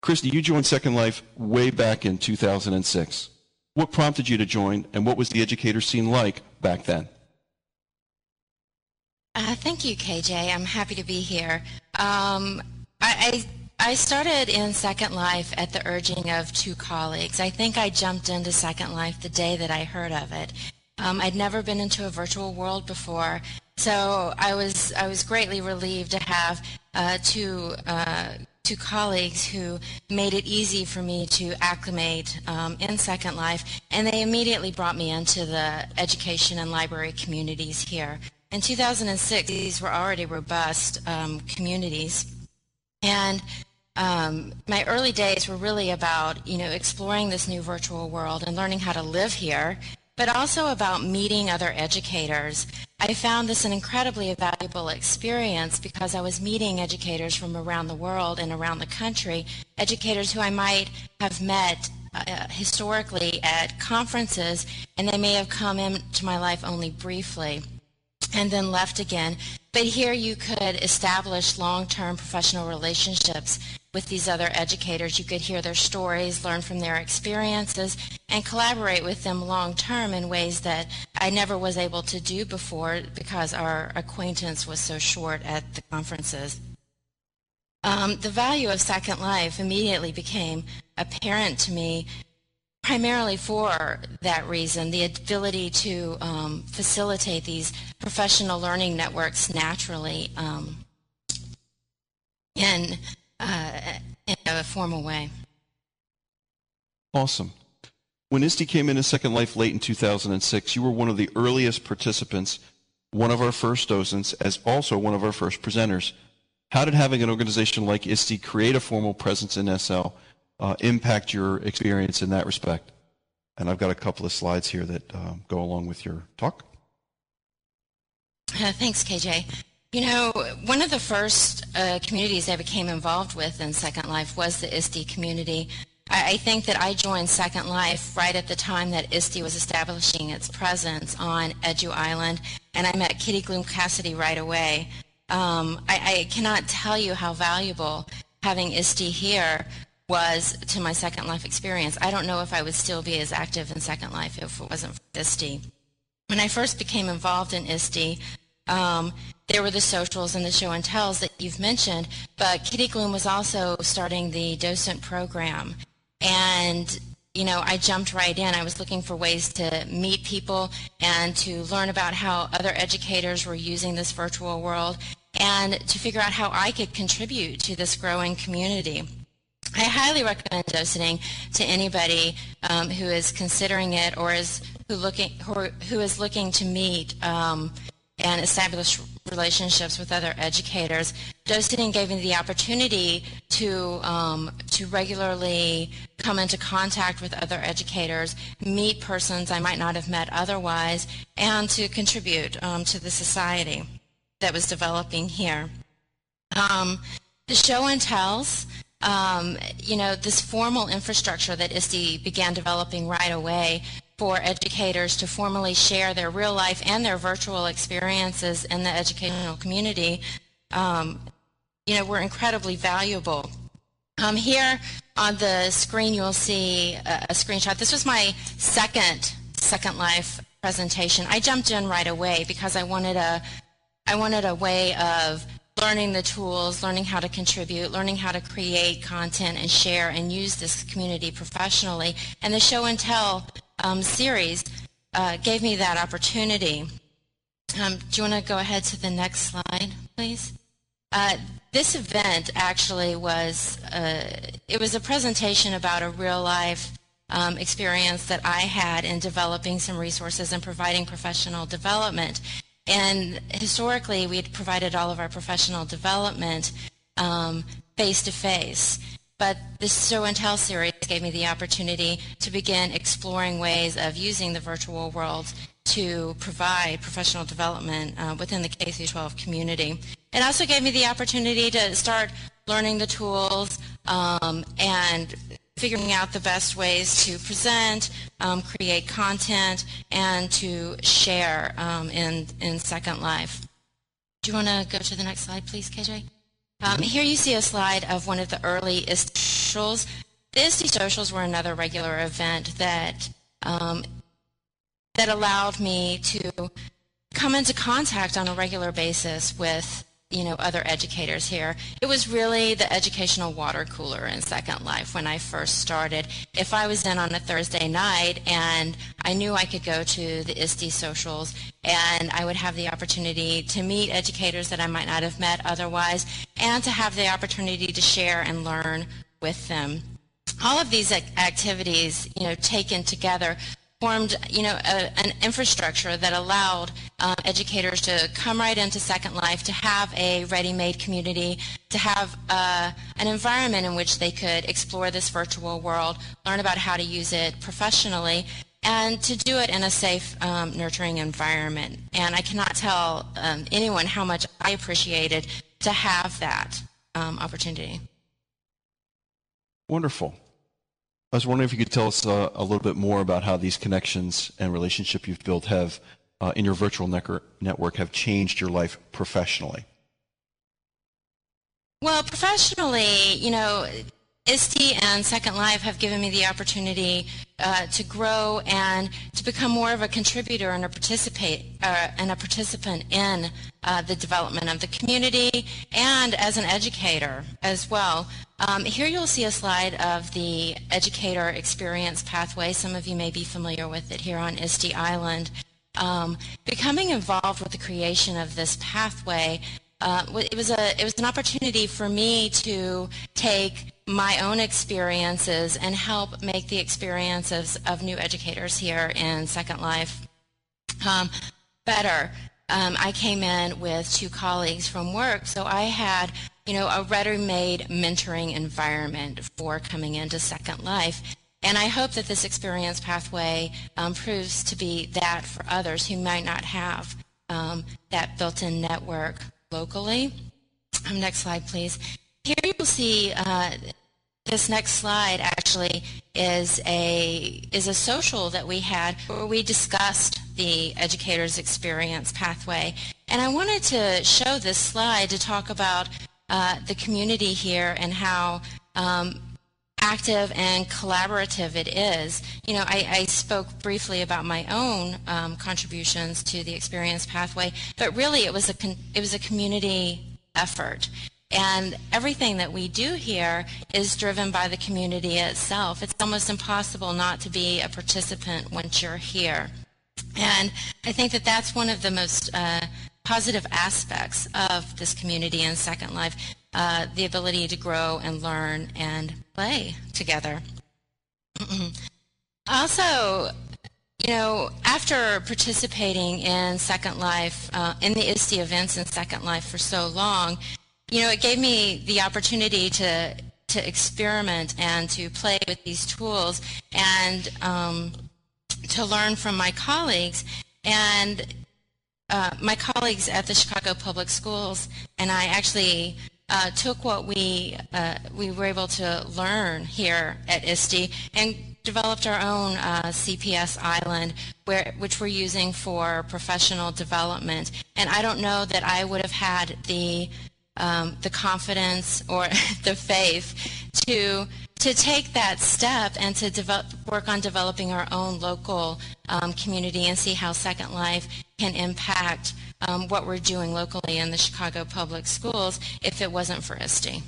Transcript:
Christie, you joined Second Life way back in 2006. What prompted you to join, and what was the educator scene like back then? Thank you, KJ. I'm happy to be here. I started in Second Life at the urging of two colleagues. I think I jumped into Second Life the day that I heard of it. I'd never been into a virtual world before, so I was greatly relieved to have two colleagues who made it easy for me to acclimate in Second Life, and they immediately brought me into the education and library communities here. In 2006, these were already robust communities, and my early days were really about, exploring this new virtual world and learning how to live here, but also about meeting other educators. I found this an incredibly valuable experience because I was meeting educators from around the world and around the country, educators who I might have met historically at conferences, and they may have come into my life only briefly and then left again. But here you could establish long-term professional relationships with these other educators. You could hear their stories, learn from their experiences, and collaborate with them long-term in ways that I never was able to do before because our acquaintance was so short at the conferences. The value of Second Life immediately became apparent to me, primarily for that reason, the ability to facilitate these professional learning networks naturally in a formal way. Awesome. When ISTE came into Second Life late in 2006, you were one of the earliest participants, one of our first docents, as also one of our first presenters. How did having an organization like ISTE create a formal presence in SL impact your experience in that respect? And I've got a couple of slides here that go along with your talk. Thanks, KJ. One of the first communities I became involved with in Second Life was the ISTE community. I think that I joined Second Life right at the time that ISTE was establishing its presence on ISTE Island, and I met Kitty Gloom Cassidy right away. I cannot tell you how valuable having ISTE here was to my Second Life experience. I don't know if I would still be as active in Second Life if it wasn't for ISTE. When I first became involved in ISTE, there were the socials and the show and tells that you've mentioned, but Kitty Gloom was also starting the docent program. And, I jumped right in. I was looking for ways to meet people and to learn about how other educators were using this virtual world and to figure out how I could contribute to this growing community. I highly recommend docenting to anybody who is considering it or who is looking to meet and establish relationships with other educators. Docenting gave me the opportunity to regularly come into contact with other educators, meet persons I might not have met otherwise, and to contribute to the society that was developing here. The show and tells, this formal infrastructure that ISTE began developing right away for educators to formally share their real life and their virtual experiences in the educational community, were incredibly valuable. Here on the screen you'll see a screenshot. This was my Second Life presentation. I jumped in right away because I wanted a way of learning the tools, learning how to contribute, learning how to create content and share and use this community professionally. And the show and tell series gave me that opportunity. Do you want to go ahead to the next slide, please? This event actually was, it was a presentation about a real-life experience that I had in developing some resources and providing professional development. And historically, we had provided all of our professional development face-to-face. But this show and tell series gave me the opportunity to begin exploring ways of using the virtual world to provide professional development within the K-12 community. It also gave me the opportunity to start learning the tools and figuring out the best ways to present, create content, and to share in Second Life. Do you want to go to the next slide, please, KJ? Here you see a slide of one of the early ISTE socials. The ISTE socials were another regular event that that allowed me to come into contact on a regular basis with other educators here. It was really the educational water cooler in Second Life when I first started. If I was in on a Thursday night and I knew I could go to the ISTE socials and I would have the opportunity to meet educators that I might not have met otherwise and to have the opportunity to share and learn with them. All of these activities, taken together, formed, an infrastructure that allowed educators to come right into Second Life, to have a ready-made community, to have an environment in which they could explore this virtual world, learn about how to use it professionally, and to do it in a safe, nurturing environment. And I cannot tell anyone how much I appreciated to have that opportunity. Wonderful. I was wondering if you could tell us a little bit more about how these connections and relationship you've built have, in your virtual network, have changed your life professionally. Well, professionally, ISTE and Second Life have given me the opportunity to grow and to become more of a contributor and a participant in the development of the community and as an educator as well. Here you'll see a slide of the educator experience pathway. Some of you may be familiar with it here on ISTE Island. Becoming involved with the creation of this pathway, it was an opportunity for me to take my own experiences and help make the experiences of new educators here in Second Life better. I came in with 2 colleagues from work, so I had a ready-made mentoring environment for coming into Second Life. And I hope that this experience pathway proves to be that for others who might not have that built-in network locally. Next slide, please. Here you'll see this next slide actually is a social that we had where we discussed the educator's experience pathway. And I wanted to show this slide to talk about the community here and how active and collaborative it is. I spoke briefly about my own contributions to the experience pathway, but really it was a community effort. And everything that we do here is driven by the community itself. It's almost impossible not to be a participant once you're here. And I think that that's one of the most positive aspects of this community in Second Life, the ability to grow and learn and play together. Also, after participating in Second Life, in the ISTE events in Second Life for so long, it gave me the opportunity to experiment and to play with these tools and to learn from my colleagues. And my colleagues at the Chicago Public Schools and I actually took what we were able to learn here at ISTE and developed our own CPS Island, which we're using for professional development. And I don't know that I would have had the confidence or the faith to take that step and to work on developing our own local community and see how Second Life can impact what we're doing locally in the Chicago Public Schools if it wasn't for ISTE.